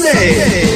Sunday.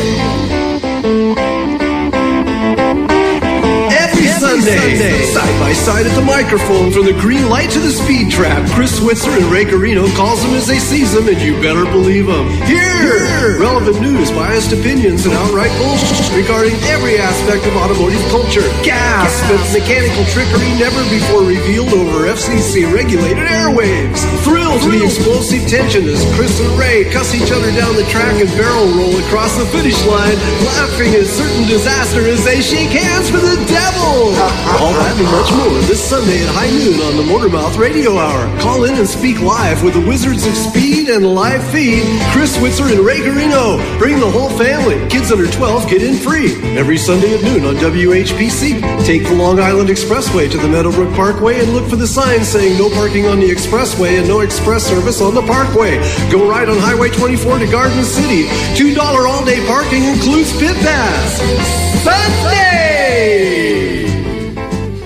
Every Sunday, side by side at the microphone, from the green light to the speed trap, Chris Switzer and Ray Carino calls them as they sees them, and you better believe them. Here, relevant news, biased opinions, and outright bullshit regarding every aspect of automotive culture. Gasp at mechanical trickery never before revealed over FCC-regulated airwaves. Thrill to the explosive tension as Chris and Ray cuss each other down the track and barrel roll across the finish line, laughing at certain disaster as they shake hands for the devil. All that and much more this Sunday at high noon on the Motormouth Radio Hour. Call in and speak live with the Wizards of Speed and live feed, Chris Switzer and Ray Carino. Bring the whole family. Kids under 12 get in free. Every Sunday at noon on WHPC. Take the Long Island Expressway to the Meadowbrook Parkway and look for the sign saying no parking on the expressway and no express service on the parkway. Go right on Highway 24 to Garden City. $2 all-day parking includes pit pass. Sunday!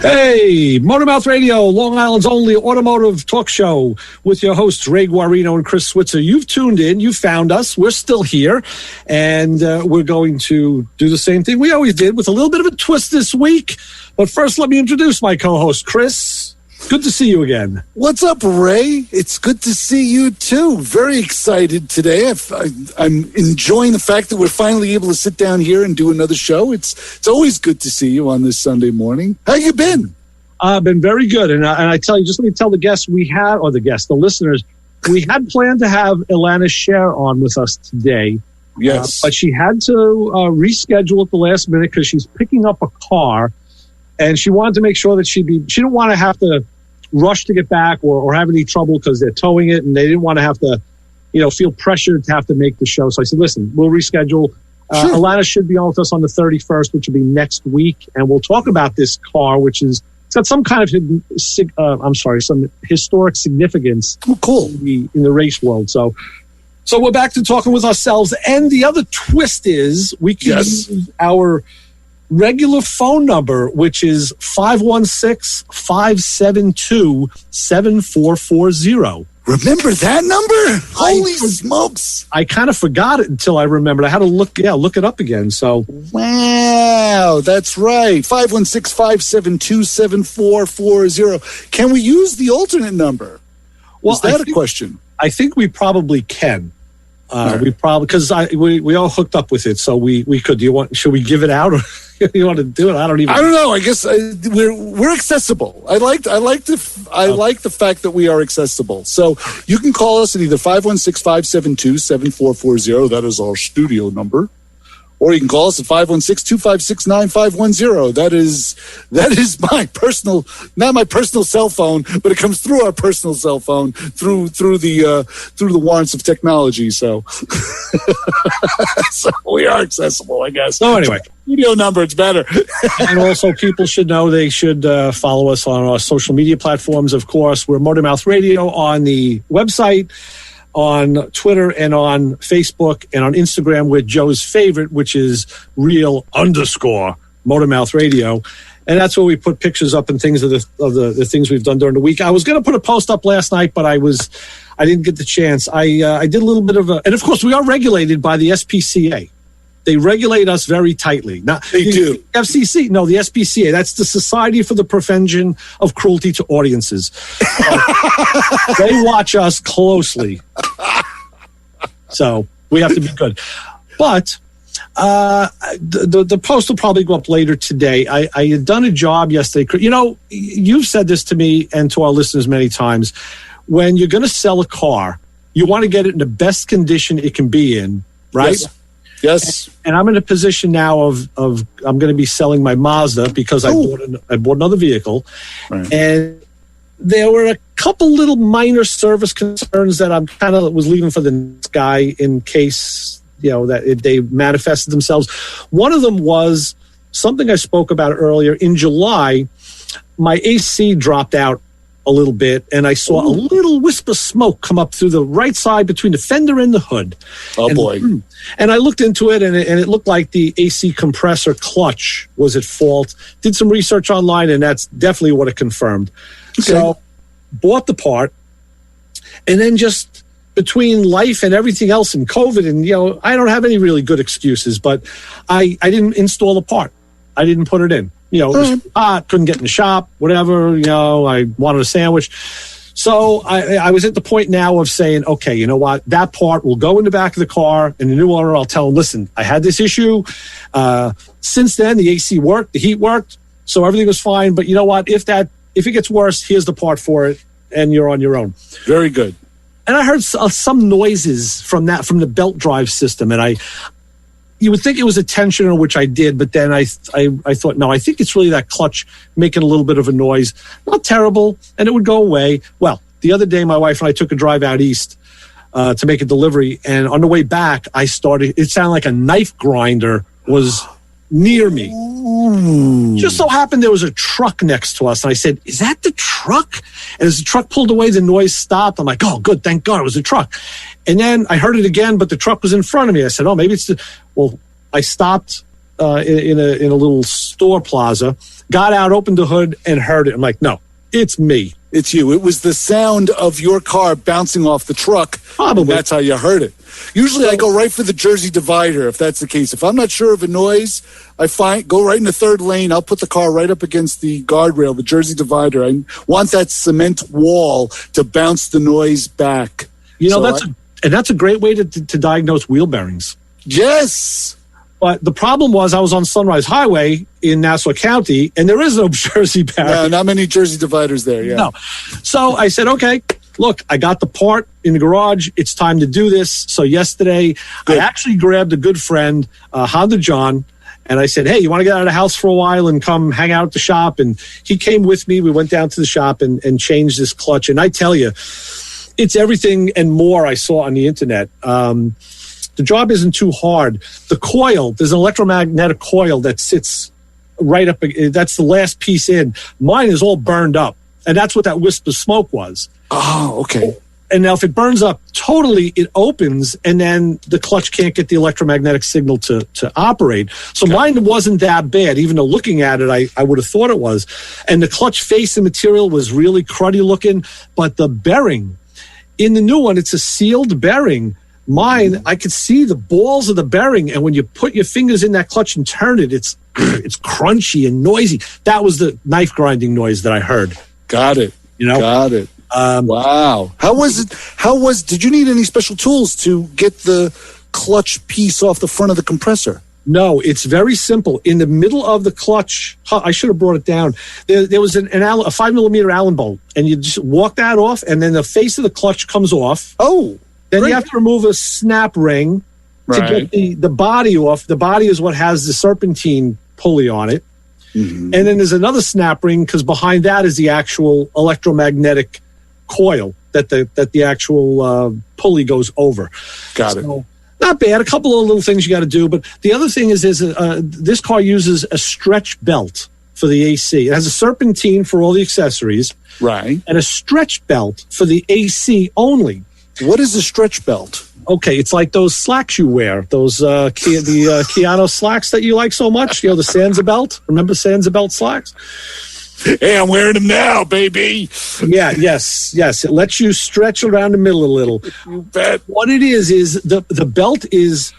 Hey, Motormouth Radio, Long Island's only automotive talk show with your hosts, Ray Guarino and Chris Switzer. You've tuned in. You found us. We're still here. And we're going to do the same thing we always did with a little bit of a twist this week. But first, let me introduce my co-host, Chris. Good to see you again. What's up, Ray? It's good to see you, too. Very excited today. I'm enjoying the fact that we're finally able to sit down here and do another show. It's always good to see you on this Sunday morning. How you been? I've been very good. And I tell you, just let me tell the guests the listeners, we had planned to have Ilana Scher on with us today. Yes. But she had to reschedule at the last minute because she's picking up a car. And she wanted to make sure that she didn't want to have to rush to get back or have any trouble because they're towing it, and they didn't want to have to, feel pressured to have to make the show. So I said, listen, we'll reschedule. Sure. Alana should be on with us on the 31st, which will be next week, and we'll talk about this car, it's got some kind of some historic significance. Oh, cool. In the race world. So we're back to talking with ourselves, and the other twist is we can use our regular phone number, which is 516-572-7440. Remember that number? Holy smokes. I kind of forgot it until I remembered. I had to look it up again. So wow, that's right. 516-572-7440. Can we use the alternate number? Well, is that a question? I think we probably can. We probably, because we all hooked up with it, so we could. Should we give it out, or you want to do it? I don't know. I guess we're accessible. I like the fact that we are accessible. So you can call us at either 516-572-7440. That is our studio number. Or you can call us at 516-256-9510. That is not my personal cell phone, but it comes through our personal cell phone through the warrants of technology. So, so we are accessible, I guess. So anyway, studio number, it's better. And also, people should know they should follow us on our social media platforms. Of course, we're Motormouth Radio on the website, on Twitter, and on Facebook, and on Instagram with Joe's favorite, which is real_Motormouth Radio. And that's where we put pictures up and things of the things we've done during the week. I was going to put a post up last night, but I didn't get the chance. I did a little bit and of course we are regulated by the SPCA. They regulate us very tightly. Now, they do. FCC, no, the SPCA. That's the Society for the Prevention of Cruelty to Audiences. They watch us closely. So we have to be good. But the post will probably go up later today. I had done a job yesterday. You've said this to me and to our listeners many times. When you're going to sell a car, you want to get it in the best condition it can be in, right? Yes. And I'm in a position now of I'm going to be selling my Mazda because I bought another vehicle. Right. And there were a couple little minor service concerns that I'm kind of was leaving for the next guy in case, that they manifested themselves. One of them was something I spoke about earlier. In July, my AC dropped out a little bit, and I saw a little wisp of smoke come up through the right side between the fender and the hood. Boy. And I looked into it, and it looked like the AC compressor clutch was at fault. Did some research online, and that's definitely what it confirmed. Okay. So bought the part, and then just between life and everything else and COVID, and, I don't have any really good excuses, but I didn't install the part. I didn't put it in. It was hot, couldn't get in the shop, whatever, I wanted a sandwich. So I was at the point now of saying, okay, you know what? That part will go in the back of the car, and the new owner, I'll tell him, listen, I had this issue. Since then, the AC worked, the heat worked, so everything was fine. But you know what? If it gets worse, here's the part for it, and you're on your own. Very good. And I heard some noises from the belt drive system, and you would think it was a tensioner, which I did, but then I thought, no, I think it's really that clutch making a little bit of a noise. Not terrible, and it would go away. Well, the other day, my wife and I took a drive out east to make a delivery, and on the way back, it sounded like a knife grinder was near me. Ooh. Just so happened there was a truck next to us, and I said, is that the truck? And as the truck pulled away, the noise stopped. I'm like, oh, good, thank God it was a truck. And then I heard it again, but the truck was in front of me. I said, oh, maybe it's I stopped in a little store plaza, got out, opened the hood, and heard it. I'm like, no, it's me. It's you. It was the sound of your car bouncing off the truck. Probably. That's how you heard it. Usually I go right for the Jersey divider if that's the case. If I'm not sure of a noise, go right in the third lane. I'll put the car right up against the guardrail, the Jersey divider. I want that cement wall to bounce the noise back. That's a great way to diagnose wheel bearings. Yes. But the problem was I was on Sunrise Highway in Nassau County, and there is no Jersey bearing. No, not many Jersey dividers there, yeah. No. So I said, okay, look, I got the part in the garage. It's time to do this. So yesterday, I actually grabbed a good friend, Honda John, and I said, hey, you want to get out of the house for a while and come hang out at the shop? And he came with me. We went down to the shop and changed this clutch. And I tell you, it's everything and more I saw on the internet. The job isn't too hard. The coil, there's an electromagnetic coil that sits right up. That's the last piece in. Mine is all burned up. And that's what that wisp of smoke was. Oh, okay. And now if it burns up totally, it opens, and then the clutch can't get the electromagnetic signal to operate. So mine wasn't that bad. Even though looking at it, I would have thought it was. And the clutch face and material was really cruddy looking. But the bearing, in the new one, it's a sealed bearing. Mine, I could see the balls of the bearing, and when you put your fingers in that clutch and turn it, it's crunchy and noisy. That was the knife grinding noise that I heard. Got it. Got it. Wow. How was it? Did you need any special tools to get the clutch piece off the front of the compressor? No, it's very simple. In the middle of the clutch, I should have brought it down. There was a 5mm Allen bolt, and you just walk that off, and then the face of the clutch comes off. Oh. Then you have to remove a snap ring to get the body off. The body is what has the serpentine pulley on it. Mm-hmm. And then there's another snap ring because behind that is the actual electromagnetic coil that the actual pulley goes over. Got it. Not bad. A couple of little things you got to do. But the other thing is this car uses a stretch belt for the AC. It has a serpentine for all the accessories. Right. And a stretch belt for the AC only. What is a stretch belt? Okay, it's like those slacks you wear, those Keanu slacks that you like so much. The Sansabelt. Remember Sansabelt slacks? Hey, I'm wearing them now, baby. Yeah, yes. It lets you stretch around the middle a little. You bet. What it is the belt is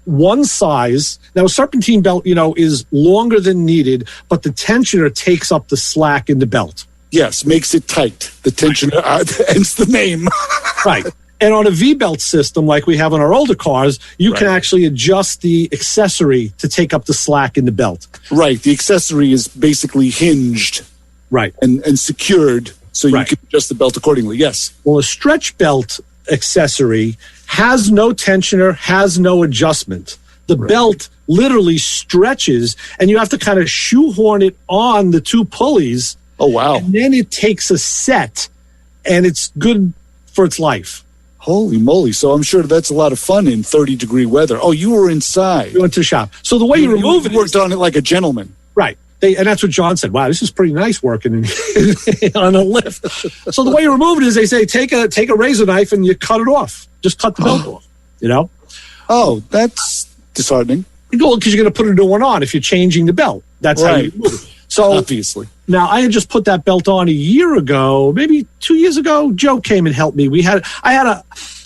one size. Now, a serpentine belt, is longer than needed, but the tensioner takes up the slack in the belt. Yes, makes it tight. The tensioner, hence the name. Right. And on a V-belt system like we have on our older cars, you can actually adjust the accessory to take up the slack in the belt. Right. The accessory is basically hinged. Right. And secured so you can adjust the belt accordingly. Yes. Well, a stretch belt accessory has no tensioner, has no adjustment. The belt literally stretches, and you have to kind of shoehorn it on the two pulleys. Oh, wow. And then it takes a set, and it's good for its life. Holy moly. So I'm sure that's a lot of fun in 30-degree weather. Oh, you were inside. We went to the shop. So the way you remove it... You worked on it like a gentleman. Right. And that's what John said. Wow, this is pretty nice working on a lift. So the way you remove it is they say, take a razor knife and you cut it off. Just cut the belt off, Oh, that's disheartening. Well, because you're going to put a new one on if you're changing the belt. That's how you remove it. So obviously. Now, I had just put that belt on a year ago, maybe 2 years ago. Joe came and helped me. I had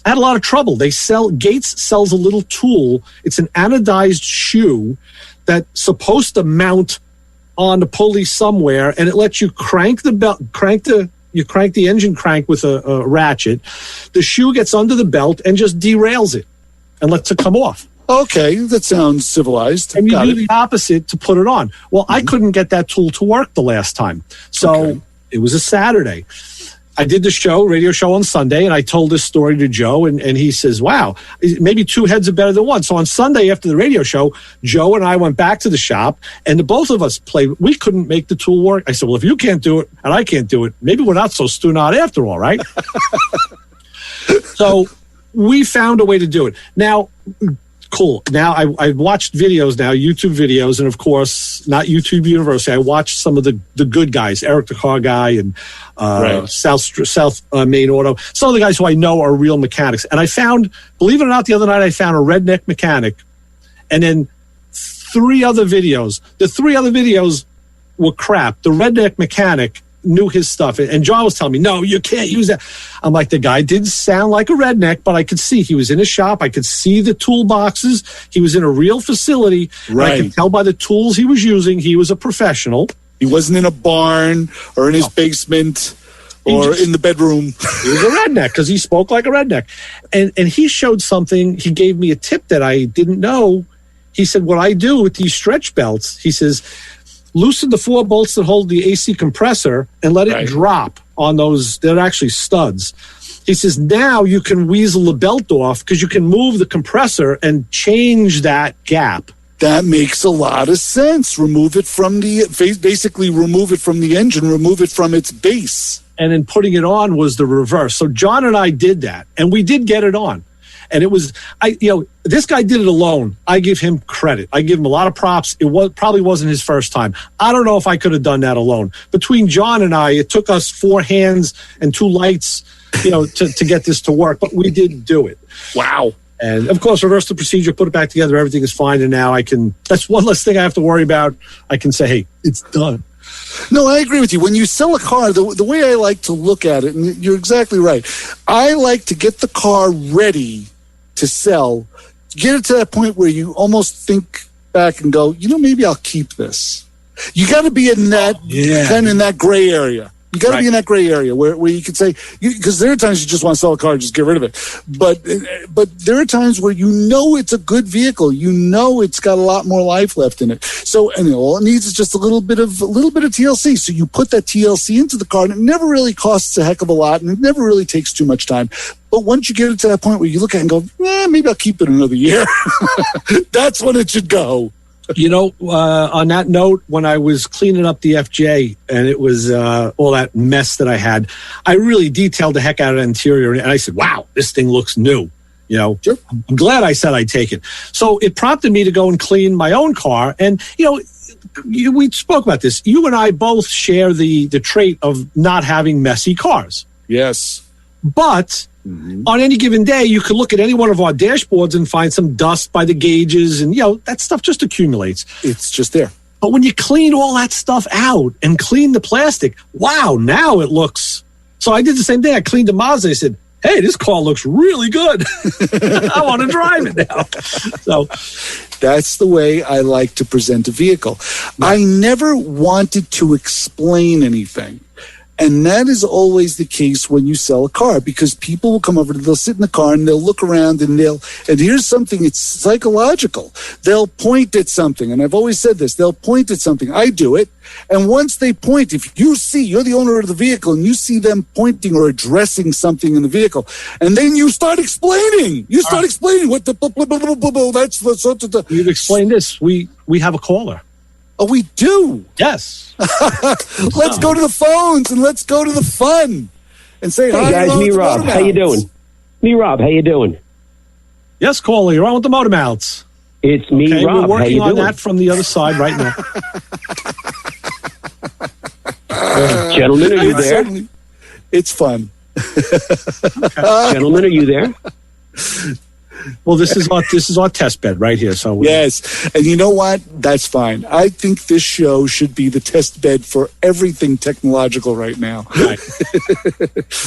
a lot of trouble. Gates sells a little tool. It's an anodized shoe that's supposed to mount on the pulley somewhere, and it lets you crank the belt, crank the engine crank with a ratchet. The shoe gets under the belt and just derails it and lets it come off. Okay, that sounds civilized. And you do the opposite to put it on. Well, I couldn't get that tool to work the last time. So It was a Saturday. I did the radio show on Sunday, and I told this story to Joe, and he says, wow, maybe two heads are better than one. So on Sunday after the radio show, Joe and I went back to the shop, and the both of us played. We couldn't make the tool work. I said, well, if you can't do it and I can't do it, maybe we're not so stewed-out after all, right? So we found a way to do it. Now, cool. Now, I watched videos now, YouTube videos, and of course, not YouTube University. I watched some of the good guys, Eric the Car Guy and South Main Auto. Some of the guys who I know are real mechanics. And I found, believe it or not, the other night I found a redneck mechanic and then 3 other videos. The 3 other videos were crap. The redneck mechanic knew his stuff. And John was telling me, no, you can't use that. I'm like, the guy didn't sound like a redneck, but I could see he was in a shop. I could see the toolboxes. He was in a real facility. Right. I could tell by the tools he was using, he was a professional. He wasn't in a barn or in his basement or in the bedroom. He was a redneck because he spoke like a redneck. And he showed something. He gave me a tip that I didn't know. He said, what I do with these stretch belts, he says, loosen the 4 bolts that hold the AC compressor and let it drop on those. They're actually studs. He says, now you can weasel the belt off because you can move the compressor and change that gap. That makes a lot of sense. Remove it from basically remove it from the engine, remove it from its base. And then putting it on was the reverse. So John and I did that, and we did get it on. And it was, this guy did it alone. I give him credit. I give him a lot of props. It probably wasn't his first time. I don't know if I could have done that alone. Between John and I, it took us 4 hands and 2 lights, to get this to work. But we did do it. Wow. And of course, reverse the procedure, put it back together. Everything is fine. And now that's one less thing I have to worry about. I can say, hey, it's done. No, I agree with you. When you sell a car, the way I like to look at it, and you're exactly right, I like to get the car ready to sell, get it to that point where you almost think back and go, maybe I'll keep this. You got to be in that kind of in that gray area. You got to be in that gray area where you can say, because there are times you just want to sell a car, just get rid of it. But there are times where it's a good vehicle, it's got a lot more life left in it. So all it needs is just a little bit of TLC. So you put that TLC into the car, and it never really costs a heck of a lot, and it never really takes too much time. But once you get it to that point where you look at it and go, maybe I'll keep it another year. That's when it should go. On that note, when I was cleaning up the FJ and it was all that mess that I had, I really detailed the heck out of the interior. And I said, wow, this thing looks new. Sure. I'm glad I said I'd take it. So it prompted me to go and clean my own car. And, we spoke about this. You and I both share the trait of not having messy cars. Yes. But on any given day, you could look at any one of our dashboards and find some dust by the gauges, and that stuff just accumulates. It's just there. But when you clean all that stuff out and clean the plastic, wow, now it looks. So I did the same thing. I cleaned the Mazda. I said, hey, this car looks really good. I want to drive it now. So that's the way I like to present a vehicle. I never wanted to explain anything. And that is always the case when you sell a car, because people will come over, they'll sit in the car and they'll look around and here's something, it's psychological. They'll point at something. And I've always said this, they'll point at something. I do it. And once they point, if you're the owner of the vehicle and you see them pointing or addressing something in the vehicle, and then you start explaining, what the, that's the. You've explained this. We have a caller. Oh, we do? Yes. Let's go to the phones and let's go to the fun and say hi. Hey guys, me Rob. How you doing? Me Rob, how you doing? Yes, caller. You're on with the Motor Mounts. It's me, Rob. We're working how you on doing? that from the other side right now. Gentlemen, are you there? It's fun. Gentlemen, are you there? Well, this is our test bed right here. So yes, and you know what? That's fine. I think this show should be the test bed for everything technological right now. Right.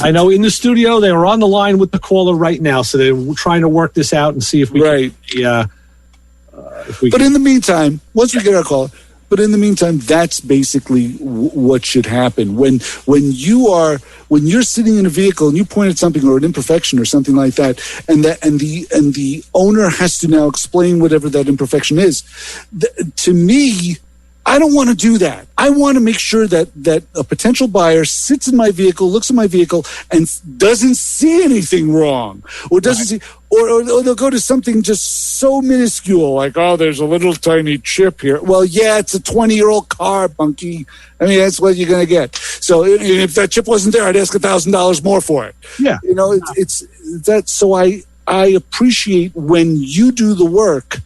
I know in the studio they are on the line with the caller right now, so they're trying to work this out and see if we can. But in the meantime, once we get our call. But in the meantime, that's basically what should happen. When you're sitting in a vehicle and you point at something or an imperfection or something like that, and the owner has to now explain whatever that imperfection is. To me, I don't want to do that. I want to make sure that a potential buyer sits in my vehicle, looks at my vehicle, and doesn't see anything wrong, or doesn't see, or they'll go to something just so minuscule, like, oh, there's a little tiny chip here. Well, yeah, it's a 20-year-old car, Bunky. I mean, that's what you're going to get. So if that chip wasn't there, I'd ask $1,000 more for it. Yeah, it's that. So I appreciate when you do the work,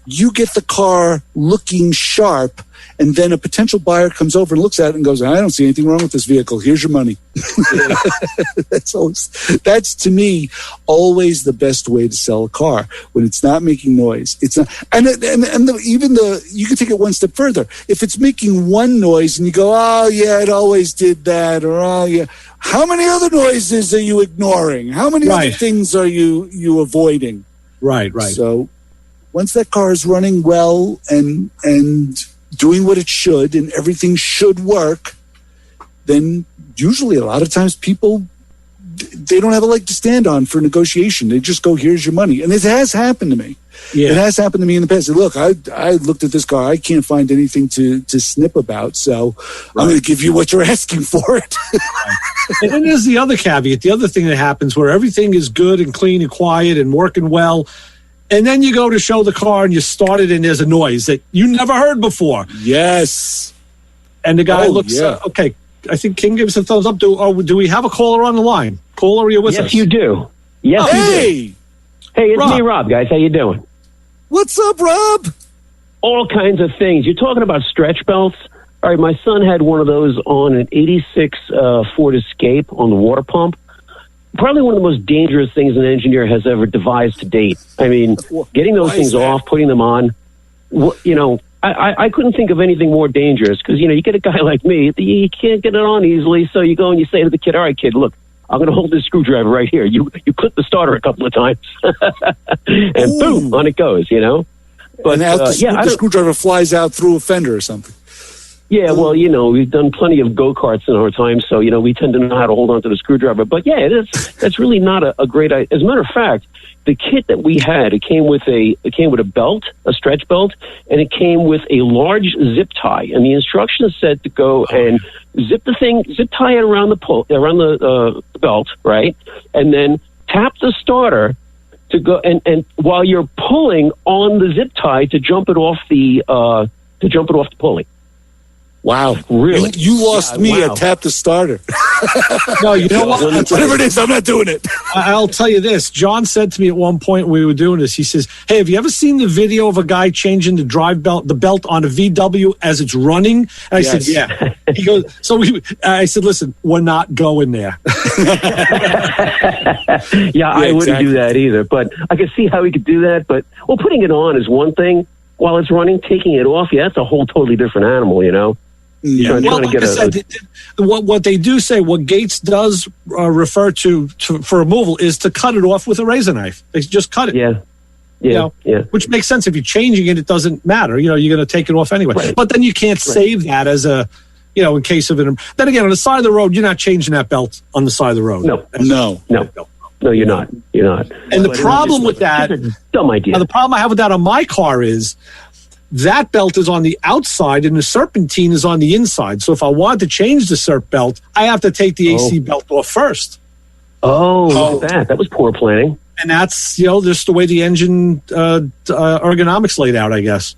you get the car looking sharp. And then a potential buyer comes over and looks at it and goes, I don't see anything wrong with this vehicle. Here's your money. That's to me always the best way to sell a car, when it's not making noise. It's not, you can take it one step further. If it's making one noise and you go, oh yeah, it always did that, or oh yeah, how many other noises are you ignoring? How many other things are you avoiding? Right. So once that car is running well and doing what it should, and everything should work, then usually a lot of times people, they don't have a leg to stand on for negotiation. They just go, here's your money. And it has happened to me. Yeah. It has happened to me in the past. Look, I looked at this car. I can't find anything to snip about, so I'm going to give you what you're asking for it. And then there's the other caveat, the other thing that happens where everything is good and clean and quiet and working well, and then you go to show the car and you start it and there's a noise that you never heard before. Yes. And the guy looks, okay, I think King gives a thumbs up. Do we have a caller on the line? Caller, are you with us? Yes, you do. Yes, you do. Hey, it's me, Rob, guys. How you doing? What's up, Rob? All kinds of things. You're talking about stretch belts. All right, my son had one of those on an 86 Ford Escape on the water pump. Probably one of the most dangerous things an engineer has ever devised to date. I mean, getting those things off, putting them on, I couldn't think of anything more dangerous because, you get a guy like me, you can't get it on easily. So you go and you say to the kid, all right, kid, look, I'm going to hold this screwdriver right here. You clip the starter a couple of times and boom, on it goes, But and the screwdriver flies out through a fender or something. Yeah, well, we've done plenty of go-karts in our time, so, we tend to know how to hold on to the screwdriver. But, yeah, that's really not a great idea. As a matter of fact, the kit that we had, it came with a belt, a stretch belt, and it came with a large zip tie. And the instructions said to go and zip tie it around the belt, right? And then tap the starter to go, and while you're pulling on the zip tie to jump it off the pulley. Wow. Really? You lost me at Tap the Starter. No, you know what? Whatever it is, I'm not doing it. I'll tell you this. John said to me at one point when we were doing this, he says, hey, have you ever seen the video of a guy changing the belt on a VW as it's running? And I said, yeah. He goes, I said, listen, we're not going there. I wouldn't do that either. But I could see how he could do that. But, putting it on is one thing. While it's running, taking it off, that's a whole totally different animal, Yeah. Well, like I said, what they do say, what Gates does refer to for removal is to cut it off with a razor knife. They just cut it. Yeah. Which makes sense. If you're changing it, it doesn't matter. You're going to take it off anyway. Right. But then you can't save that as a, in case of it. Then again, on the side of the road, you're not changing that belt on the side of the road. No, you're not. You're not. And the problem with that, dumb idea. The problem I have with that on my car is that belt is on the outside and the serpentine is on the inside. So if I want to change the serp belt, I have to take the AC belt off first. Look at that. That was poor planning. And that's, just the way the engine ergonomics laid out, I guess.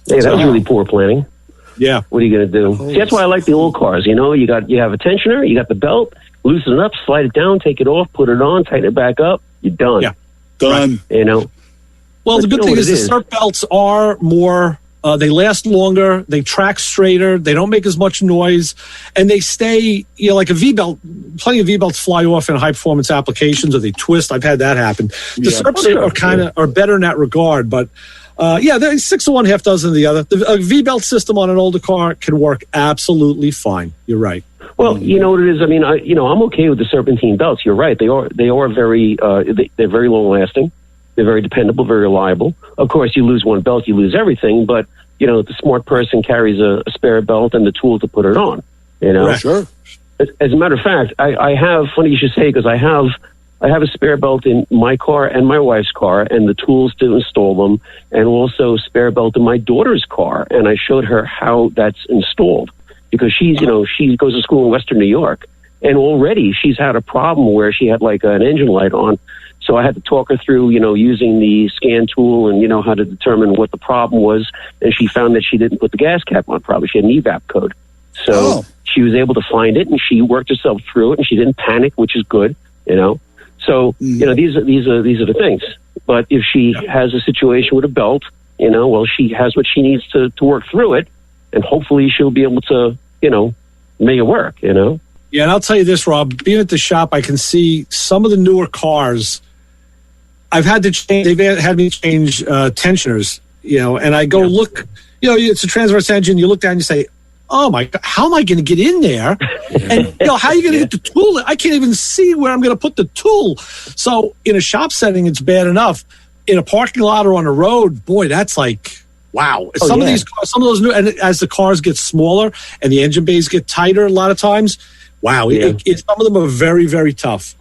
Hey, that was really poor planning. Yeah. What are you going to do? See, that's why I like the old cars. You have a tensioner, you got the belt, loosen it up, slide it down, take it off, put it on, tighten it back up. You're done. Yeah, done. Right. Well, the good thing is the serp belts are more They last longer. They track straighter. They don't make as much noise, and they stay. Like a V-belt. Plenty of V-belts fly off in high-performance applications, or they twist. I've had that happen. The Serpents are better in that regard, but they're 6 of one, half dozen of the other. The V-belt system on an older car can work absolutely fine. You're right. Well, you know what it is. I mean, I'm okay with the serpentine belts. You're right. They are very they're very long lasting. They're very dependable, very reliable. Of course, you lose one belt, you lose everything. But the smart person carries a spare belt and the tool to put it on. Right. Sure. As a matter of fact, I have. Funny you should say, because I have a spare belt in my car and my wife's car, and the tools to install them, and also a spare belt in my daughter's car. And I showed her how that's installed, because she goes to school in Western New York, and already she's had a problem where she had like an engine light on. So I had to talk her through, using the scan tool and, how to determine what the problem was. And she found that she didn't put the gas cap on properly. She had an evap code. So she was able to find it, and she worked herself through it, and she didn't panic, which is good, So, these are the things. But if she has a situation with a belt, she has what she needs to work through it, and hopefully she'll be able to, make it work, Yeah, and I'll tell you this, Rob, being at the shop, I can see some of the newer cars. I've had to change, they've had me change tensioners, and I go look, it's a transverse engine. You look down and you say, oh my God, how am I going to get in there? And how are you going to get the tool? I can't even see where I'm going to put the tool. So in a shop setting, it's bad enough. In a parking lot or on a road, boy, that's like, wow. Some of these cars, some of those new, and as the cars get smaller and the engine bays get tighter a lot of times, wow, some of them are very, very tough.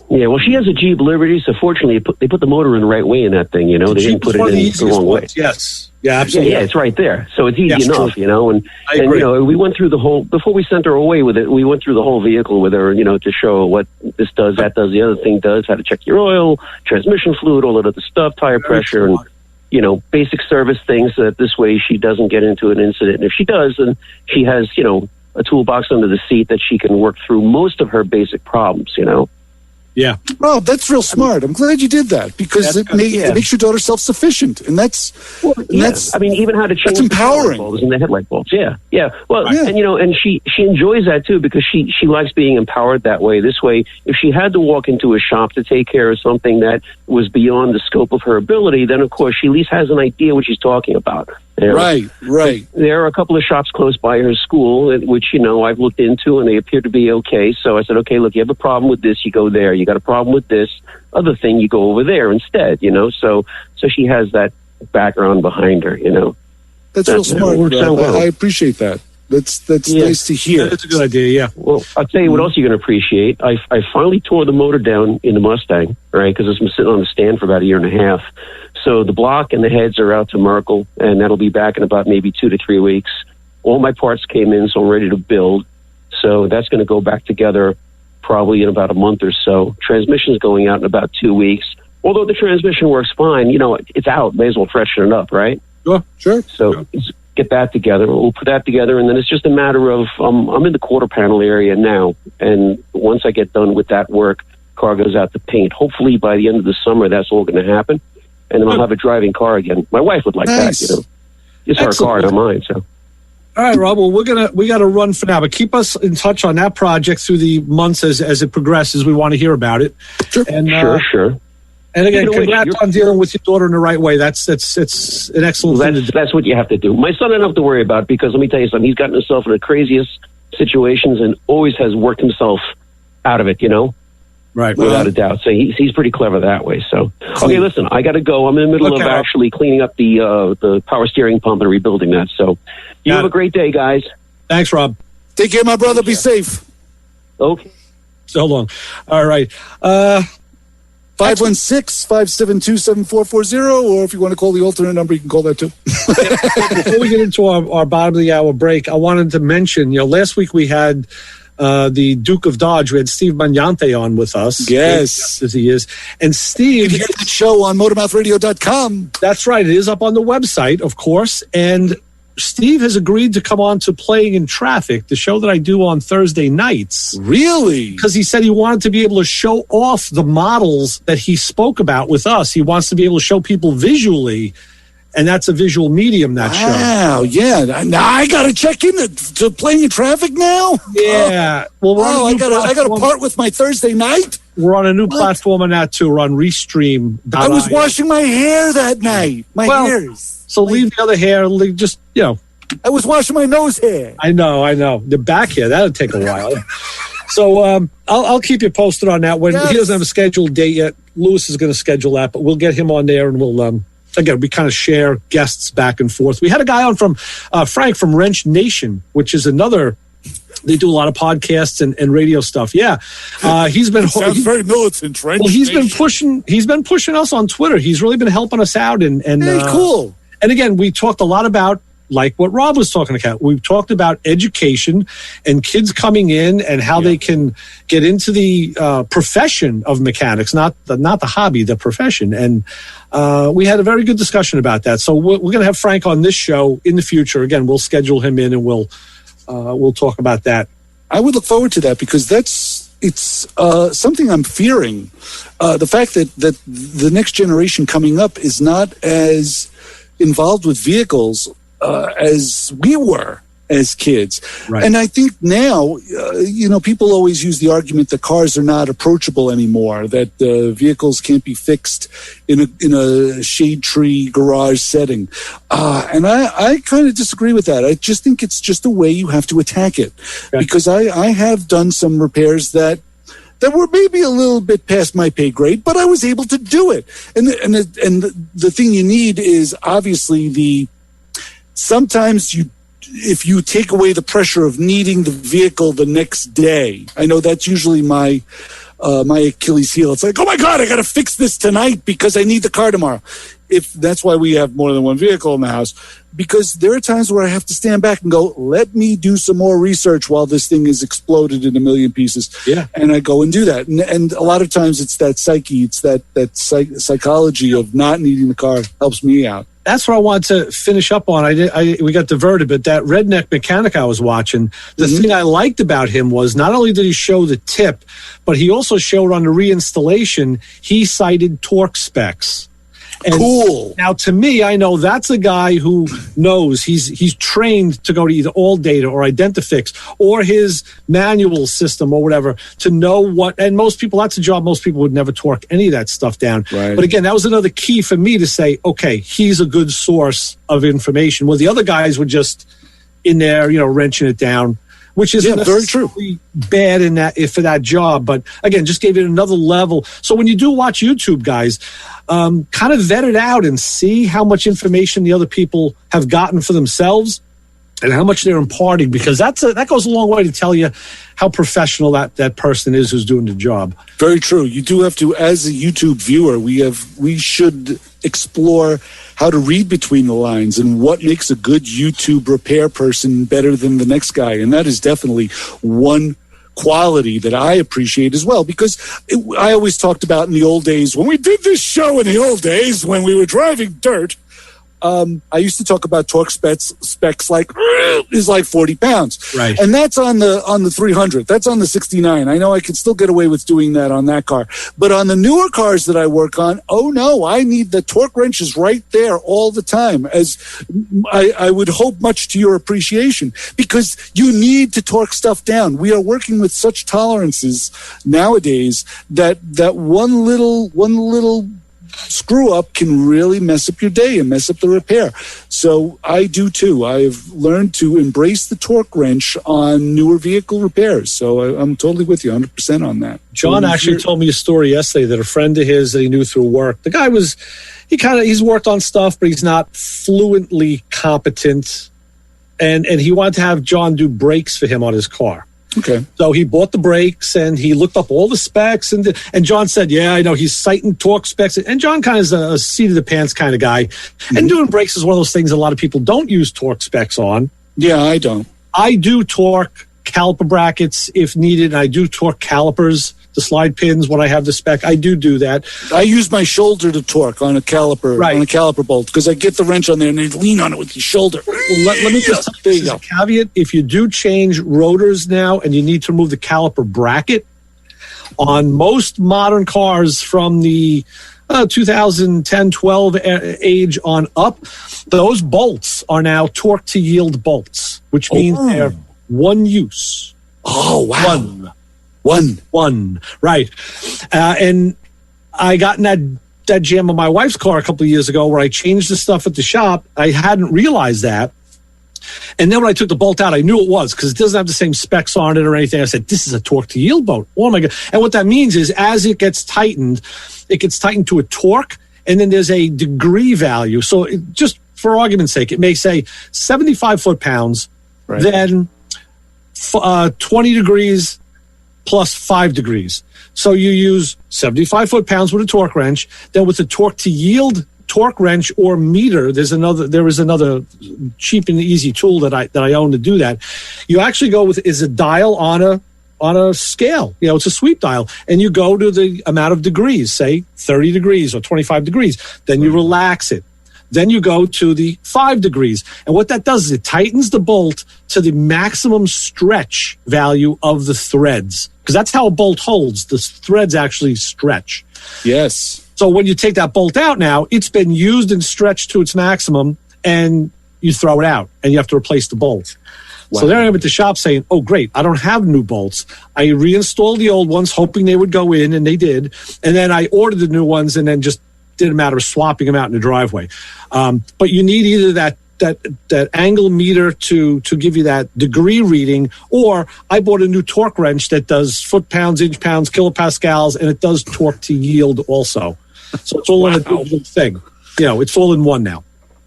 Yeah, well, she has a Jeep Liberty, so fortunately they put the motor in the right way in that thing, They didn't put it in the wrong way. Yes. Yeah, absolutely. Yeah, it's right there. So it's easy enough, true. And we went through the whole, before we sent her away with it, we went through the whole vehicle with her, to show what this does, that does, the other thing does, how to check your oil, transmission fluid, all that other stuff, tire pressure, and, basic service things, so that this way she doesn't get into an incident. And if she does, then she has, a toolbox under the seat that she can work through most of her basic problems, Yeah. Oh, that's real smart. I'm glad you did that, because it makes your daughter self-sufficient, and that's even how to change that's empowering. the bulbs and the headlight bulbs. Yeah. Well, and she enjoys that too, because she likes being empowered that way. This way, if she had to walk into a shop to take care of something that was beyond the scope of her ability, then of course she at least has an idea what she's talking about. Right. There are a couple of shops close by her school, which, I've looked into, and they appear to be okay. So I said, okay, look, you have a problem with this, you go there. You got a problem with this other thing, you go over there instead, So she has that background behind her, That's real smart. I appreciate that. That's nice to hear. That's a good idea, yeah. Well, I'll tell you what else you're going to appreciate. I finally tore the motor down in the Mustang, right, because it's been sitting on the stand for about a year and a half. So the block and the heads are out to Merkel, and that'll be back in about maybe 2 to 3 weeks. All my parts came in, so I'm ready to build. So that's going to go back together probably in about a month or so. Transmission's going out in about 2 weeks. Although the transmission works fine, it's out. May as well freshen it up, right? Sure. So get that together. We'll put that together, and then it's just a matter of I'm in the quarter panel area now, and once I get done with that work, car goes out to paint. Hopefully by the end of the summer, that's all going to happen, and then I'll have a driving car again. My wife would like that, It's her car, not mine. So. All right, Rob. Well, we got to run for now, but keep us in touch on that project through the months as it progresses. We want to hear about it. Sure. And, sure. And again, congrats on dealing with your daughter in the right way. That's an excellent thing to do. That's what you have to do. My son I don't have to worry about, because let me tell you something. He's gotten himself in the craziest situations and always has worked himself out of it, Right. Without a doubt. So he's pretty clever that way. So, okay, listen, I got to go. I'm in the middle of actually cleaning up the power steering pump and rebuilding that. So you have a great day, guys. Thanks, Rob. Take care, my brother. Be safe. Okay. So long. All right. 516-572-7440, or if you want to call the alternate number, you can call that too. Before we get into our bottom of the hour break, I wanted to mention, last week we had the Duke of Dodge. We had Steve Magnante on with us. Yes. As he is. And Steve... You can hear the show on motormouthradio.com. That's right. It is up on the website, of course. And Steve has agreed to come on to Playing in Traffic, the show that I do on Thursday nights. Really? Because he said he wanted to be able to show off the models that he spoke about with us. He wants to be able to show people visually And that's a visual medium, that show. Wow, yeah. Now I got to check in to Playing in Traffic now? Yeah. Well, I got to part with my Thursday night? We're on a new platform on that, too. We're on Restream. I was washing my hair that night. My hairs. So leave the other hair. Just, I was washing my nose hair. I know. The back hair, that'll take a while. So I'll keep you posted on that. When he doesn't have a scheduled date yet, Lewis is going to schedule that, but we'll get him on there and we'll... Again, we kind of share guests back and forth. We had a guy on from Frank from Wrench Nation, which is another. They do a lot of podcasts and radio stuff. Yeah, he's been sounds very militant, right? Well, he's been pushing us on Twitter. He's really been helping us out and cool. And again, we talked a lot about, like what Rob was talking about. We've talked about education and kids coming in and how they can get into the profession of mechanics, not the hobby, the profession. And we had a very good discussion about that. So we're going to have Frank on this show in the future. Again, we'll schedule him in and we'll talk about that. I would look forward to that because it's something I'm fearing. The fact that the next generation coming up is not as involved with vehicles as we were as kids. Right. And I think now, people always use the argument that cars are not approachable anymore, that vehicles can't be fixed in a shade tree garage setting. And I kind of disagree with that. I just think it's just a way you have to attack it. Okay. Because I have done some repairs that were maybe a little bit past my pay grade, but I was able to do it. And the thing you need is obviously sometimes if you take away the pressure of needing the vehicle the next day. I know that's usually my Achilles heel. It's like, oh my God, I got to fix this tonight because I need the car tomorrow. If that's why we have more than one vehicle in the house, because there are times where I have to stand back and go, let me do some more research while this thing is exploded in a million pieces. Yeah. And I go and do that. And a lot of times it's that psyche, it's that psychology of not needing the car helps me out. That's what I wanted to finish up on. We got diverted, but that redneck mechanic I was watching, the thing I liked about him was not only did he show the tip, but he also showed on the reinstallation, he cited torque specs. And cool. Now, to me, I know that's a guy who knows he's trained to go to either All Data or Identifix or his manual system or whatever to know what. And most people, that's a job most people would never torque any of that stuff down. Right. But again, that was another key for me to say, okay, he's a good source of information. Well, the other guys were just in there, wrenching it down. Which is very true. Bad in that for that job, but again, just gave it another level. So when you do watch YouTube, guys, kind of vet it out and see how much information the other people have gotten for themselves and how much they're imparting, because that goes a long way to tell you how professional that person is who's doing the job. Very true. You do have to, as a YouTube viewer, we should explore how to read between the lines and what makes a good YouTube repair person better than the next guy. And that is definitely one quality that I appreciate as well, because I always talked about in the old days, when we did this show in the old days, when we were driving dirt, I used to talk about torque specs like is like 40 pounds. Right. And that's on the 300. That's on the 69. I know I can still get away with doing that on that car. But on the newer cars that I work on, oh no, I need the torque wrenches right there all the time, as I would hope much to your appreciation, because you need to torque stuff down. We are working with such tolerances nowadays that one little screw up can really mess up your day and mess up the repair. So I do too. I've learned to embrace the torque wrench on newer vehicle repairs. So I'm totally with you 100% on that. John actually told me a story yesterday that a friend of his that he knew through work, the guy he's worked on stuff, but he's not fluently competent. And he wanted to have John do brakes for him on his car. Okay. So he bought the brakes and he looked up all the specs and John said, yeah, I know he's citing torque specs. And John kind of is a seat of the pants kind of guy. Mm-hmm. And doing brakes is one of those things a lot of people don't use torque specs on. Yeah, I don't. I do torque caliper brackets if needed. And I do torque calipers, the slide pins when I have the spec. I do that. I use my shoulder to torque on a caliper, right, on a caliper bolt, because I get the wrench on there and then lean on it with your shoulder. Well, let me just tell you a caveat. If you do change rotors now and you need to remove the caliper bracket, on most modern cars from the 2010, 12 age on up, those bolts are now torque to yield bolts, which means they're one use. Oh, wow. One. Right. And I got in that jam with my wife's car a couple of years ago where I changed the stuff at the shop. I hadn't realized that. And then when I took the bolt out, I knew it was because it doesn't have the same specs on it or anything. I said, this is a torque to yield bolt. Oh my God. And what that means is as it gets tightened to a torque, and then there's a degree value. So just for argument's sake, it may say 75 foot-pounds, then 20 degrees plus 5 degrees. So you use 75 foot-pounds with a torque wrench. Then with the torque to yield torque wrench or meter, there is another cheap and easy tool that I own to do that. You actually go with is a dial on a scale. It's a sweep dial, and you go to the amount of degrees, say 30 degrees or 25 degrees. Then you relax it. Then you go to the 5 degrees. And what that does is it tightens the bolt to the maximum stretch value of the threads. Because that's how a bolt holds. The threads actually stretch. Yes. So when you take that bolt out now, it's been used and stretched to its maximum, and you throw it out, and you have to replace the bolt. Wow. So there I am at the shop saying, oh, great, I don't have new bolts. I reinstalled the old ones, hoping they would go in, and they did. And then I ordered the new ones and then just did a matter of swapping them out in the driveway. But you need either that angle meter to give you that degree reading, or I bought a new torque wrench that does foot-pounds, inch-pounds, kilopascals, and it does torque to yield also. So it's all in a digital thing. It's all in one now.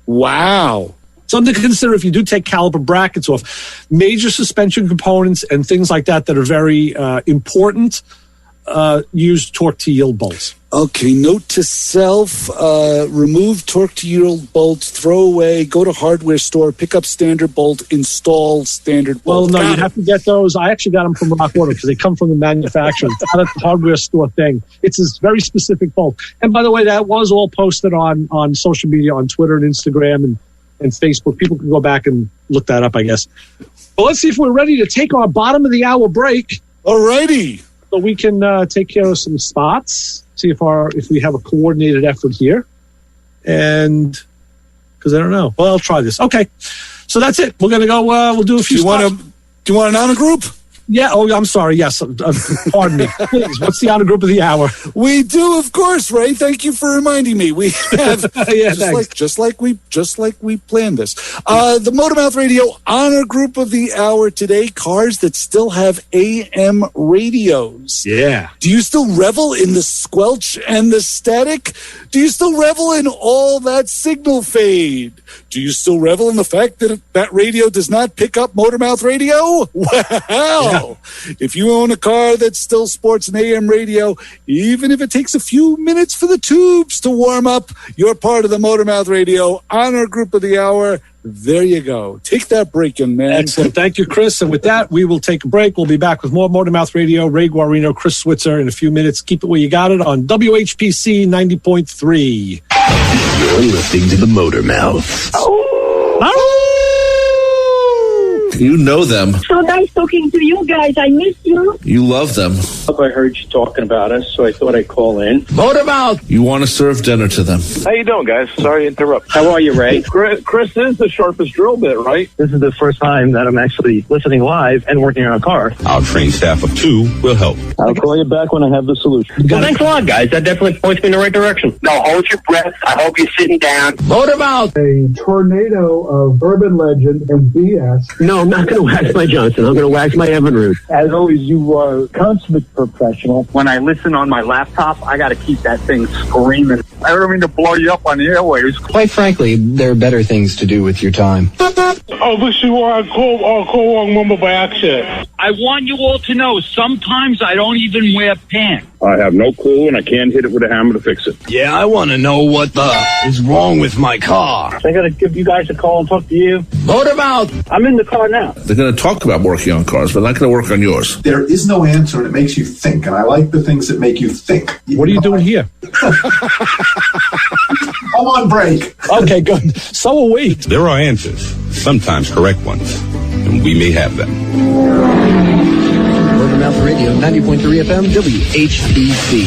Wow. Something to consider if you do take caliper brackets off. Major suspension components and things like that are very important, use torque to yield bolts. Okay, note to self, remove torque to yield bolts, throw away, go to hardware store, pick up standard bolt, install standard bolt. Well, no, you have to get those. I actually got them from Rock Auto because they come from the manufacturer. It's not a hardware store thing. It's a very specific bolt. And by the way, that was all posted on social media, on Twitter and Instagram and Facebook. People can go back and look that up, I guess. Well, let's see if we're ready to take our bottom of the hour break. All righty. So we can take care of some spots, see if we have a coordinated effort here. And because I don't know. Well, I'll try this. Okay. So that's it. We're going to go, we'll do a few spots. Do you want an honor group? Yeah. Oh, I'm sorry. Yes. Pardon me. Please. What's the honor group of the hour? We do, of course, Ray. Thank you for reminding me. We have just like we planned this. The Motormouth Radio honor group of the hour today. Cars that still have AM radios. Yeah. Do you still revel in the squelch and the static? Do you still revel in all that signal fade? Do you still revel in the fact that that radio does not pick up Motormouth Radio? Well, if you own a car that still sports an AM radio, even if it takes a few minutes for the tubes to warm up, you're part of the Motormouth Radio honor group of the hour. There you go. Take that break, young man. Excellent. Thank you, Chris. And with that, we will take a break. We'll be back with more Motormouth Radio. Ray Guarino, Chris Switzer in a few minutes. Keep it where you got it on WHPC 90.3. You're listening to the Motormouth. Oh. You know them. So nice talking to you guys. I miss you. You love them. I heard you talking about us, so I thought I'd call in. Motormouth! You want to serve dinner to them. How you doing, guys? Sorry to interrupt. How are you, Ray? Chris is the sharpest drill bit, right? This is the first time that I'm actually listening live and working on a car. Our trained staff of 2 will help. I'll call you back when I have the solution. Well, thanks a lot, guys. That definitely points me in the right direction. No, hold your breath. I hope you're sitting down. Motormouth! A tornado of urban legend and BS. No, I'm not going to wax my Johnson. I'm going to wax my Evinrude. As always, you are a consummate professional. When I listen on my laptop, I got to keep that thing screaming. I don't mean to blow you up on the airwaves. Quite frankly, there are better things to do with your time. Oh, this is why I call wrong number by accident. I want you all to know, sometimes I don't even wear pants. I have no clue, and I can't hit it with a hammer to fix it. Yeah, I want to know what is wrong with my car. I got to give you guys a call and talk to you. Motormouth! I'm in the car now. They're going to talk about working on cars, but they're not going to work on yours. There is no answer, and it makes you think, and I like the things that make you think. What are you doing here? I'm on break. Okay, good. So are we. There are answers, sometimes correct ones, and we may have them. Motormouth Radio, 90.3 FM, WHPC.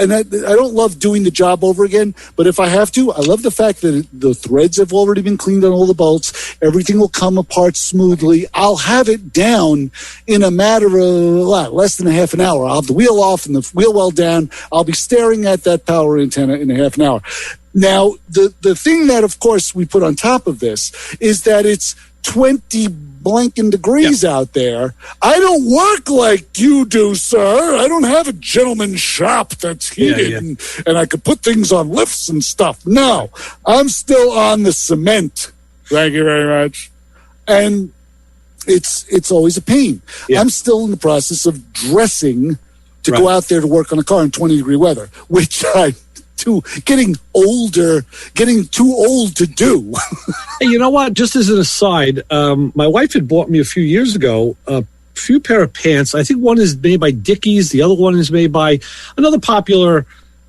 and I don't love doing the job over again, but if I have to, I love the fact that the threads have already been cleaned on all the bolts. Everything will come apart smoothly. I'll have it down in a matter of less than a half an hour. I'll have the wheel off and the wheel well down. I'll be staring at that power antenna in a half an hour. Now, the thing that, of course, we put on top of this is that it's 20 blanking degrees out there. I don't work like you do, sir. I don't have a gentleman's shop that's heated and I could put things on lifts and stuff. No, I'm still on the cement. Thank you very much. And it's always a pain. I'm still in the process of dressing to go out there to work on a car in 20-degree weather, which getting too old to do. Hey, you know what? Just as an aside, my wife had bought me a few years ago a few pair of pants. I think one is made by Dickies. The other one is made by another popular,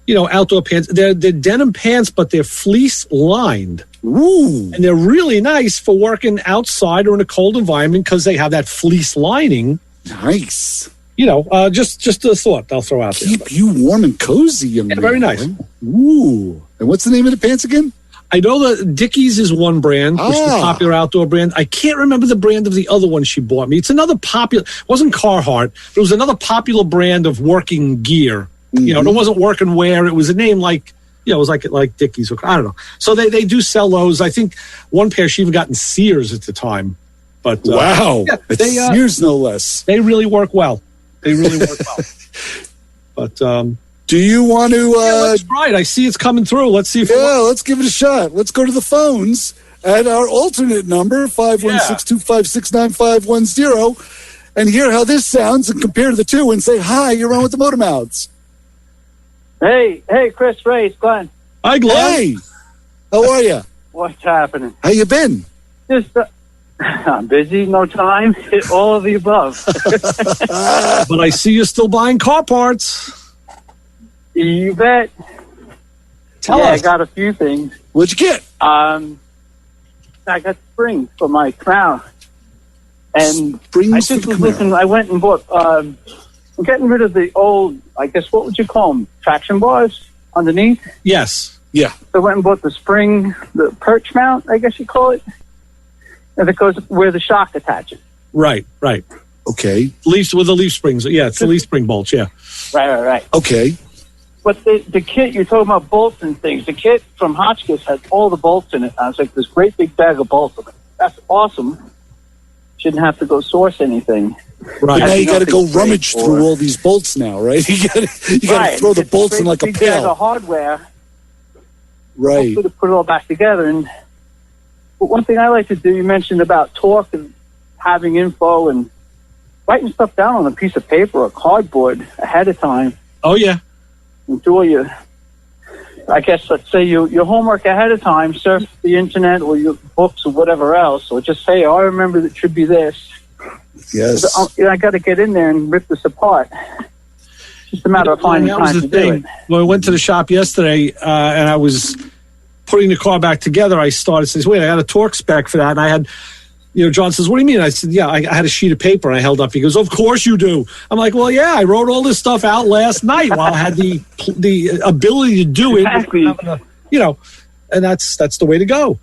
outdoor pants. They're denim pants, but they're fleece lined. Ooh. And they're really nice for working outside or in a cold environment because they have that fleece lining. Nice. Just a thought I'll throw out there. Keep you warm and cozy, young man. Very nice. Ooh. And what's the name of the pants again? I know that Dickies is one brand, which is a popular outdoor brand. I can't remember the brand of the other one she bought me. It's another popular, it wasn't Carhartt, but it was another popular brand of working gear. Mm-hmm. It wasn't working wear. It was a name like, it was like Dickies. Or, I don't know. So they do sell those. I think one pair she even got in Sears at the time. But wow. Sears no less. They really work well. They really work well. But do you want to? Let's try it. I see it's coming through. Let's see if let's give it a shot. Let's go to the phones at our alternate number 516-256-9510 and hear how this sounds and compare the two and say hi. You're on with the Motor Mouths. Hey, Chris, Ray, it's Glenn. Hi, Glenn. Hey, how are you? What's happening? How you been? Just. I'm busy, no time, all of the above. But I see you're still buying car parts. You bet. Tell us. I got a few things. What'd you get? I got springs for my Camaro. And springs I just was looking, I went and bought, I'm getting rid of the old, I guess, what would you call them? Traction bars underneath? Yes. Yeah. So I went and bought the spring, the perch mount, I guess you call it. And it goes where the shock attaches. Right. Okay. Leaf with the leaf springs. Yeah, it's the leaf spring bolts, yeah. Right. Okay. But the kit, you're talking about bolts and things. The kit from Hotchkiss has all the bolts in it. I was like, this great big bag of bolts. I'm like, that's awesome. Shouldn't have to go source anything. Right. But now you got to go rummage through all these bolts now, right? You got to throw the bolts in like a pail. Bag of hardware. Right. To put it all back together. But one thing I like to do, you mentioned about torque and having info and writing stuff down on a piece of paper or cardboard ahead of time. Oh, yeah. And do all your, I guess, let's say your homework ahead of time, surf the internet or your books or whatever else, or just say, I remember that should be this. Yes. I got to get in there and rip this apart. It's just a matter of finding time to do it. When I went to the shop yesterday and I was putting the car back together, I started saying, wait, I got a torque spec for that. And I had, John says, what do you mean? I said, yeah, I had a sheet of paper and I held up. He goes, of course you do. I'm like, well, yeah, I wrote all this stuff out last night while I had the ability to do it. Exactly. And that's the way to go.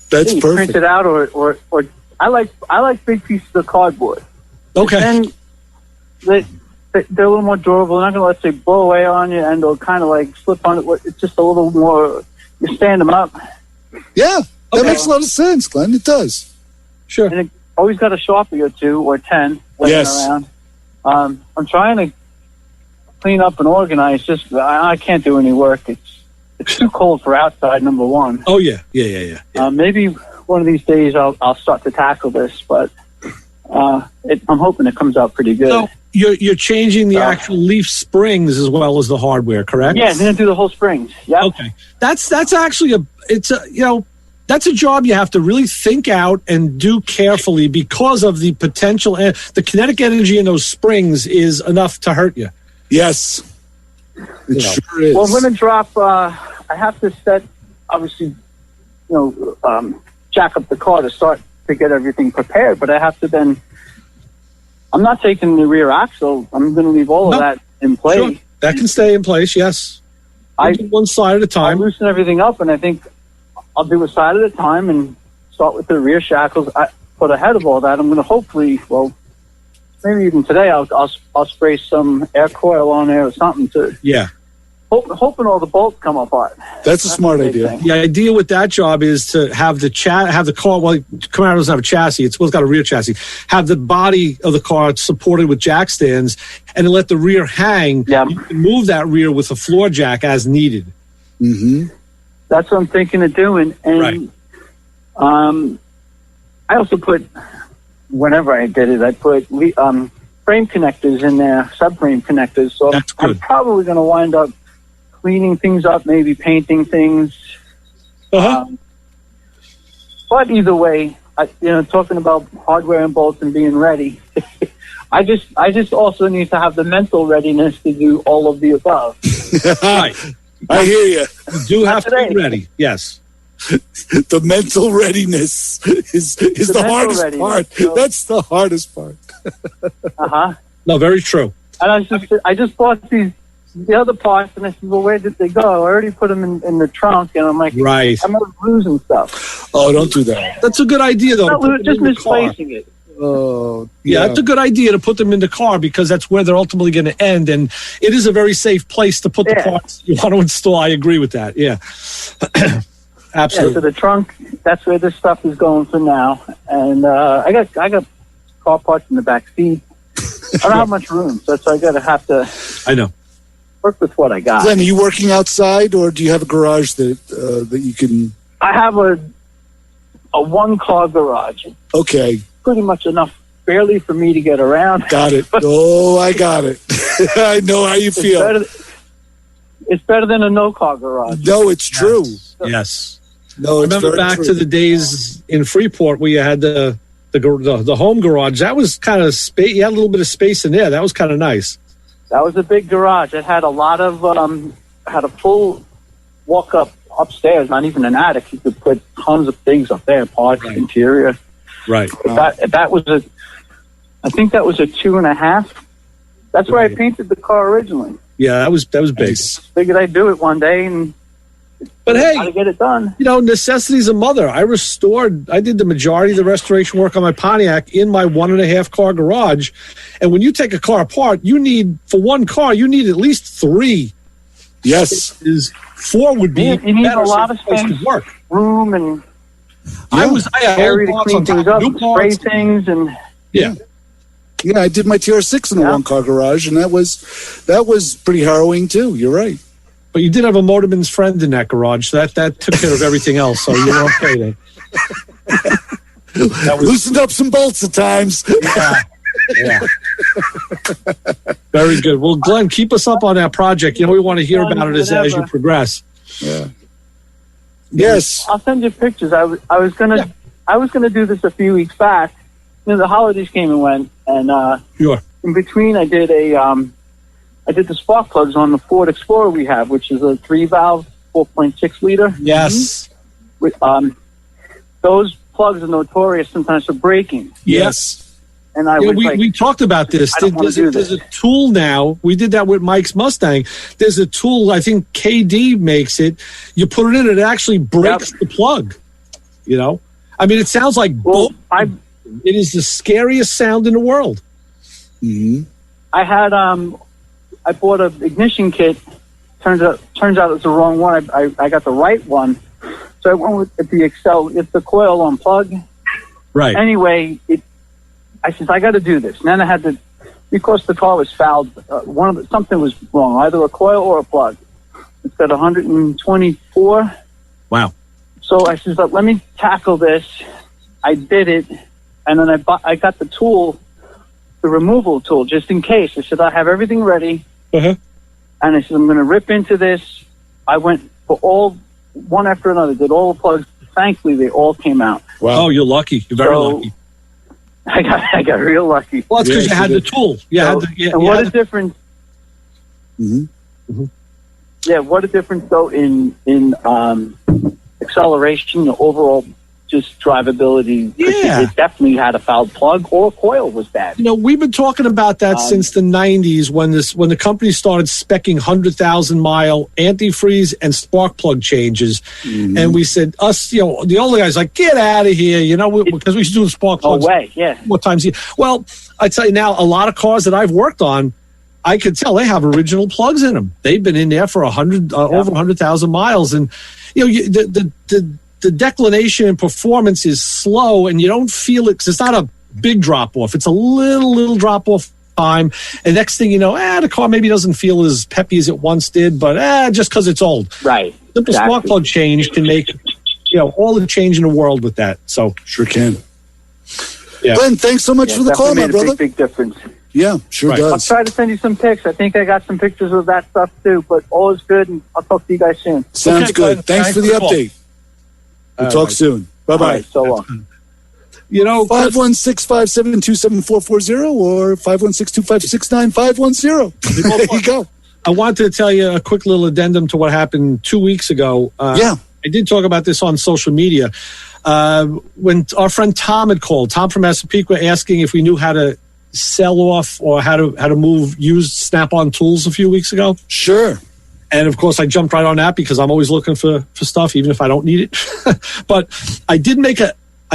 That's perfect. Print it out or I like big pieces of cardboard. Okay. And they're a little more durable. They're not going to, let's say, blow away on you and they'll kind of like slip on it. It's just a little more, you stand them up. Yeah. That makes a lot of sense, Glenn. It does. Sure. And it always got a Sharpie or 2 or 10 laying around. I'm trying to clean up and organize. Just I can't do any work. It's too cold for outside, number one. Oh, yeah. Maybe one of these days I'll start to tackle this, but I'm hoping it comes out pretty good. So you're changing the actual leaf springs as well as the hardware, correct? Yeah, I'm going to do the whole springs. Yeah. Okay. That's actually that's a job you have to really think out and do carefully because of the potential. The kinetic energy in those springs is enough to hurt you. Yes. It sure is. Well, I'm going to drop, I have to set, obviously, jack up the car to start to get everything prepared, but I have to then, I'm not taking the rear axle. I'm going to leave all of that in play. That can stay in place, yes. I do one side at a time. I loosen everything up, and I think I'll do a side at a time and start with the rear shackles. But ahead of all that, I'm going to hopefully, well, maybe even today, I'll spray some air coil on there or something to. Yeah. Hoping all the bolts come apart. That's a smart idea. The idea with that job is to have the car. Well, Camaro doesn't have a chassis; it's got a rear chassis. Have the body of the car supported with jack stands, and then let the rear hang. Yeah. You can move that rear with a floor jack as needed. Mm-hmm. That's what I'm thinking of doing, and I also put. Whenever I did it, I put frame connectors in there, subframe connectors. So I'm probably going to wind up cleaning things up, maybe painting things. But either way, talking about hardware and bolts and being ready, I just also need to have the mental readiness to do all of the above. Right. I hear you. You do have to be ready. Yes. The mental readiness is the hardest part. So. That's the hardest part. No, very true. And I just bought the other parts, and I said, well, where did they go? I already put them in the trunk, and I'm like, right. I'm not losing stuff. Oh, don't do that. That's a good idea, though. Not just misplacing it. Oh, yeah, it's a good idea to put them in the car because that's where they're ultimately going to end, and it is a very safe place to put the parts you want to install. I agree with that. Yeah. Absolutely. Yeah, so the trunk, that's where this stuff is going for now. And I got car parts in the back seat. I don't have much room, so I have to I know. Work with what I got. Glenn, are you working outside, or do you have a garage that you can... I have a one-car garage. Okay. Pretty much enough, barely for me to get around. Got it. Oh, I got it. I know how you feel. It's better than a no-car garage. No, it's true. Yes. No, it's remember back to the days in Freeport where you had the home garage. That was kind of space. You had a little bit of space in there. That was kind of nice. That was a big garage. It had a lot of had a full walk up upstairs. Not even an attic. You could put tons of things up there. Parts, interior. Right. That was I think that was a 2.5. That's where I painted the car originally. Yeah, that was big. Figured I'd do it one day and. But hey, how to get it done? Necessity's a mother. I did the majority of the restoration work on my Pontiac in my 1.5 car garage. And when you take a car apart, for one car, you need at least 3. Yes. 4 would be you need a lot of space, room, and I had area to clean things up, spray things, and yeah. Yeah, I did my TR6 in a one-car garage, and that was pretty harrowing too. You're right. But you did have a motorman's friend in that garage, so that took care of everything else. So you're okay then. Loosened up some bolts at times. Yeah. Very good. Well, Glenn, keep us up on that project. We want to hear about it as you progress. Yeah. Yes. I'll send you pictures. I was gonna do this a few weeks back. The holidays came and went, and sure. In between, I did I did the spark plugs on the Ford Explorer we have, which is a 3-valve, 4.6 liter. Yes. Those plugs are notorious sometimes for breaking. Yes. And we talked about this. There's a tool now. We did that with Mike's Mustang. There's a tool, I think KD makes it. You put it in, it actually breaks the plug. I mean, it sounds like it is the scariest sound in the world. Mm-hmm. I had I bought an ignition kit. Turns out it's the wrong one. I got the right one, so I went with the Excel. It's the coil on plug. Right. Anyway, I said I got to do this. And then I had to, because the car was fouled. Something was wrong, either a coil or a plug. It's got 124. Wow. So I said, let me tackle this. I did it, and then I got the tool. The removal tool, just in case. I said, I have everything ready. Uh-huh. And I said, I'm going to rip into this. I went for one after another, did all the plugs. Thankfully, they all came out. Wow. Oh, you're lucky. You're very lucky. I got real lucky. Well, it's because you had the tool. What a difference. Mm-hmm. Mm-hmm. Yeah, what a difference, though, in acceleration, the overall just drivability. Yeah. It definitely had a fouled plug or a coil was bad. You know, we've been talking about that since the 90s when the company started speccing 100,000-mile antifreeze and spark plug changes. Mm-hmm. And we said, the older guys like, get out of here, because we used to do spark plugs. No way, yeah. What times? Well, I tell you now, a lot of cars that I've worked on, I could tell they have original plugs in them. They've been in there for over 100,000 miles. And, the declination in performance is slow, and you don't feel it because it's not a big drop off. It's a little drop off time, and next thing you know, the car maybe doesn't feel as peppy as it once did, but just because it's old. Right. Simple spark plug change can make all the change in the world with that. So sure can. Yeah. Glenn, thanks so much for the call, my brother. Big difference. Yeah, sure does. I'll try to send you some pics. I think I got some pictures of that stuff too, but all is good, and I'll talk to you guys soon. Sounds good. Glenn, thanks for the update. We'll talk soon. Bye-bye. Right, so long. 516-572-7440 or 516-256-9510. There you go. I wanted to tell you a quick little addendum to what happened 2 weeks ago. I did talk about this on social media. When our friend Tom had called, Tom from Massapequa, asking if we knew how to sell off or how to move used Snap-on tools a few weeks ago. Sure. And of course, I jumped right on that because I'm always looking for stuff, even if I don't need it. But I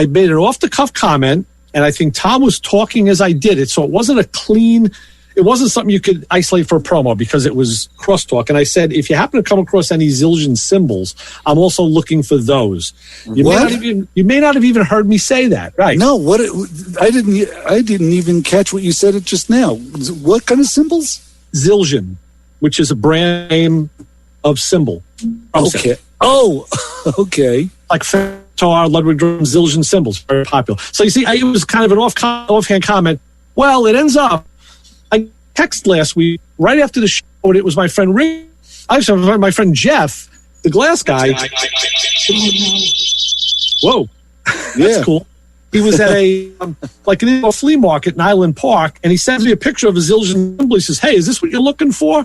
made an off-the-cuff comment, and I think Tom was talking as I did it. So it wasn't it wasn't something you could isolate for a promo because it was crosstalk. And I said, if you happen to come across any Zildjian symbols, I'm also looking for those. You may not have even heard me say that, right? No, I didn't even catch what you said it just now. What kind of symbols? Zildjian, which is a brand name of cymbal. Okay. Oh, okay. Like Fentar, Ludwig drum, Zildjian cymbals, very popular. So you see, it was kind of an offhand comment. Well, it ends up, I texted last week, right after the show, and it was my friend Rick. Actually, my friend Jeff, the glass guy. Whoa. That's cool. He was at a an flea market in Island Park, and he sends me a picture of a Zildjian cymbal. He says, "Hey, is this what you're looking for?"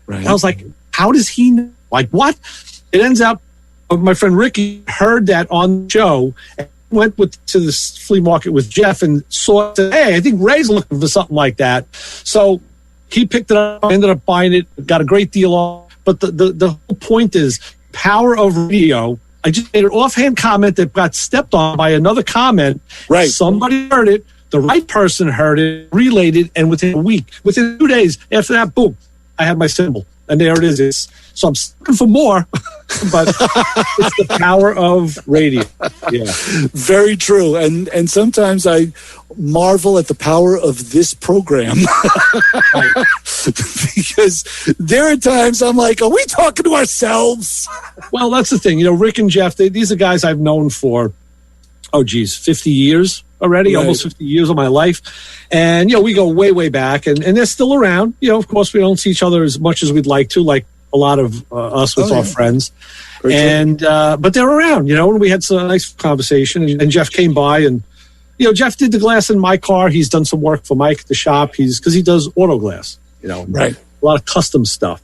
Right. And I was like, "How does he know? Like what?" It ends up, my friend Ricky heard that on the show and went to this flea market with Jeff and saw it. Hey, I think Ray's looking for something like that. So he picked it up, ended up buying it, got a great deal on. But the whole point is power of radio. I just made an offhand comment that got stepped on by another comment. Right. Somebody heard it. The right person heard it, relayed it, and within 2 days after that, boom, I had my symbol. And there it is. So I'm looking for more, but it's the power of radio. Yeah. Very true. And sometimes I marvel at the power of this program. Because there are times I'm like, are we talking to ourselves? Well, that's the thing. Rick and Jeff, these are guys I've known for, 50 years already, right. Almost 50 years of my life. And, we go way, way back. And they're still around. Of course, we don't see each other as much as we'd like to, like a lot of us with our friends. And but they're around, and we had some nice conversation. And Jeff came by and, Jeff did the glass in my car. He's done some work for Mike at the shop. Because he does auto glass, right. A lot of custom stuff.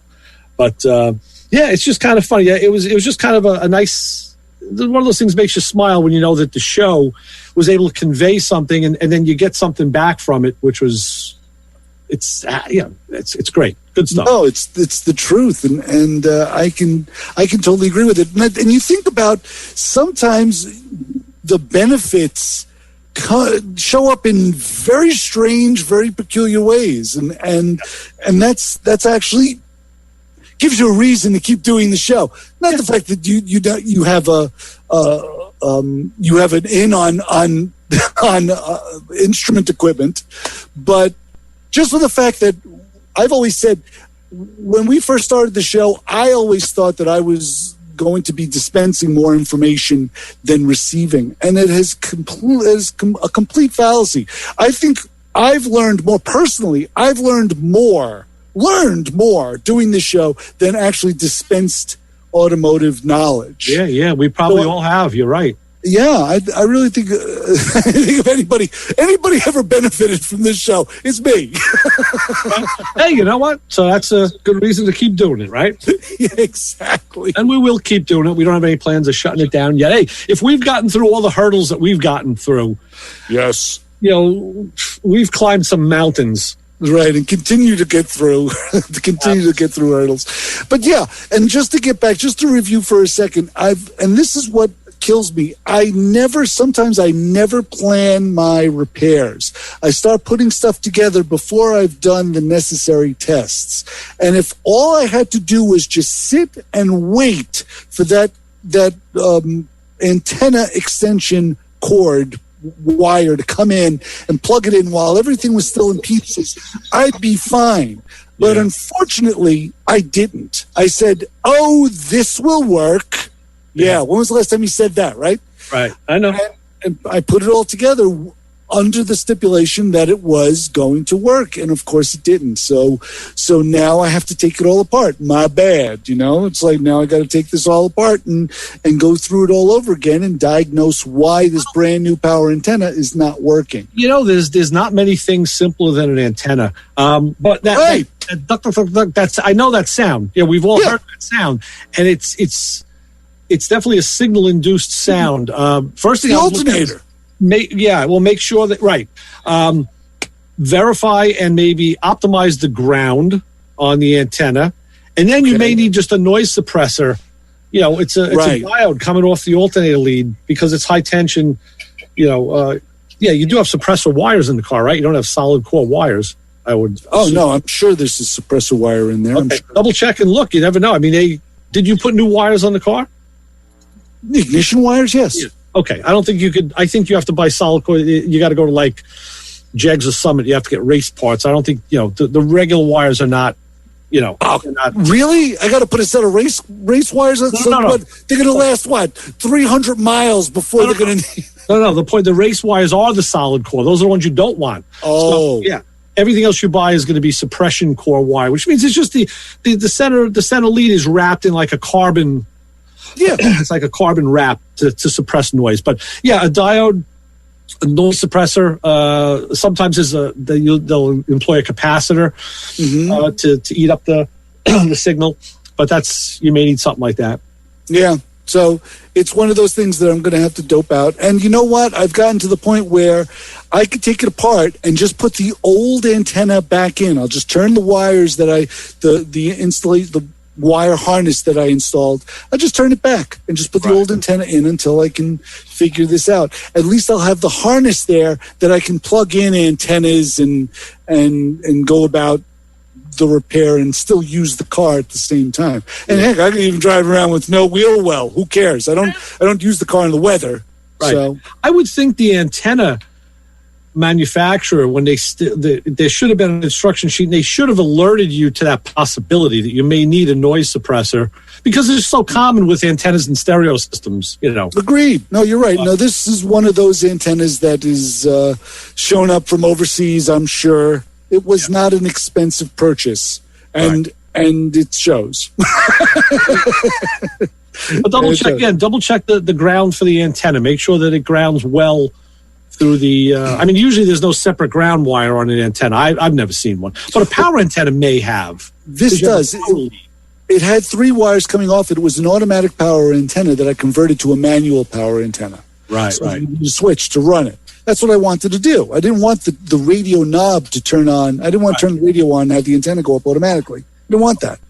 But, it's just kind of funny. Yeah, it was just kind of a nice... One of those things makes you smile when you know that the show was able to convey something and then you get something back from it, which was, it's great. Good stuff. No, it's the truth. And I can totally agree with it. And you think about sometimes the benefits show up in very strange, very peculiar ways. And that's actually gives you a reason to keep doing the show. Not the fact that you have you have an in on instrument equipment, but just for the fact that I've always said when we first started the show, I always thought that I was going to be dispensing more information than receiving, and it has a complete fallacy. I think I've learned more personally. I've learned more doing this show than actually dispensed automotive knowledge. Yeah, we probably all have. You're right. Yeah, I really think, I think if anybody ever benefited from this show, it's me. Hey, you know what? So that's a good reason to keep doing it, right? Yeah, exactly. And we will keep doing it. We don't have any plans of shutting it down yet. Hey, if we've gotten through all the hurdles that we've gotten through, yes, we've climbed some mountains. Right, and continue to get through, to get through hurdles. But yeah, and just to get back, just to review for a second, and this is what kills me. Sometimes I never plan my repairs. I start putting stuff together before I've done the necessary tests. And if all I had to do was just sit and wait for that antenna extension cord wire to come in and plug it in while everything was still in pieces, I'd be fine. But unfortunately, I didn't. I said, "Oh, this will work." Yeah. When was the last time you said that, right? Right. I know. And I put it all together under the stipulation that it was going to work. And of course it didn't. So now I have to take it all apart. My bad. It's like now I got to take this all apart and go through it all over again and diagnose why this brand new power antenna is not working. There's not many things simpler than an antenna. But that's, I know that sound. Yeah. We've all heard that sound, and it's definitely a signal-induced sound. First thing, the alternator. Make sure that verify and maybe optimize the ground on the antenna, and then you may need just a noise suppressor. It's a diode coming off the alternator lead because it's high tension. You do have suppressor wires in the car, right? You don't have solid core wires. I would. Oh no, I'm sure there's a suppressor wire in there. Okay. Double check and look. You never know. I mean, did you put new wires on the car? The ignition wires, yes. Yeah. Okay, I don't think you could. I think you have to buy solid core. You got to go to like Jegs or Summit. You have to get race parts. I don't think the regular wires are not. Not, really? I got to put a set of race wires on. No. They're going to last 300 miles before they're going to. No. The race wires are the solid core. Those are the ones you don't want. Oh, so, yeah. Everything else you buy is going to be suppression core wire, which means it's just the center lead is wrapped in like a carbon. Yeah, it's like a carbon wrap to suppress noise. But yeah, a diode, a noise suppressor. Sometimes they'll employ a capacitor to eat up the the signal. But you may need something like that. Yeah. So it's one of those things that I'm going to have to dope out. And you know what? I've gotten to the point where I could take it apart and just put the old antenna back in. I'll just turn the wires that the wire harness that I installed, I just turn it back and just put the old antenna in until I can figure this out. At least I'll have the harness there that I can plug in antennas and go about the repair and still use the car at the same time. And heck, I can even drive around with no wheel well. Who cares? I don't use the car in the weather. Right. So I would think the antenna manufacturer, when there should have been an instruction sheet, and they should have alerted you to that possibility that you may need a noise suppressor, because it's so common with antennas and stereo systems. Agreed. No, you're right. No, this is one of those antennas that is shown up from overseas. I'm sure it was not an expensive purchase, and it shows. But double check the ground for the antenna. Make sure that it grounds well through the. Usually there's no separate ground wire on an antenna. I've never seen one, but a power antenna may have. This does. It had 3 wires coming off it. It was an automatic power antenna that I converted to a manual power antenna. Right. You switch to run it. That's what I wanted to do. I didn't want the radio knob to turn on. I didn't want to turn the radio on and have the antenna go up automatically. I didn't want that.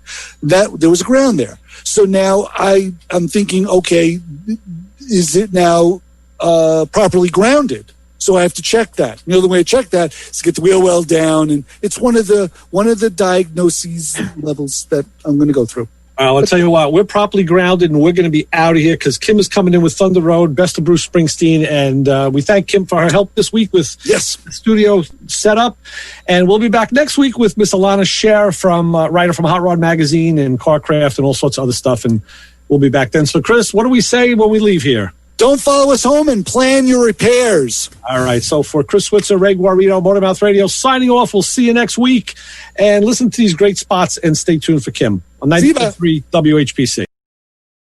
There was a ground there. So now I'm thinking, okay, is it now properly grounded? So I have to check that. The way I check that is to get the wheel well down, and it's one of the diagnoses levels that I'm going to go through. I'll tell you what, we're properly grounded, and we're going to be out of here because Kim is coming in with Thunder Road, Best of Bruce Springsteen, and we thank Kim for her help this week with the studio setup. And we'll be back next week with Miss Alana Scher, writer from Hot Rod Magazine and Carcraft and all sorts of other stuff, and we'll be back then. So, Chris, what do we say when we leave here? Don't follow us home and plan your repairs. All right. So for Chris Switzer, Ray Guarino, Motormouth Radio, signing off. We'll see you next week. And listen to these great spots and stay tuned for Kim on 93.3 WHPC.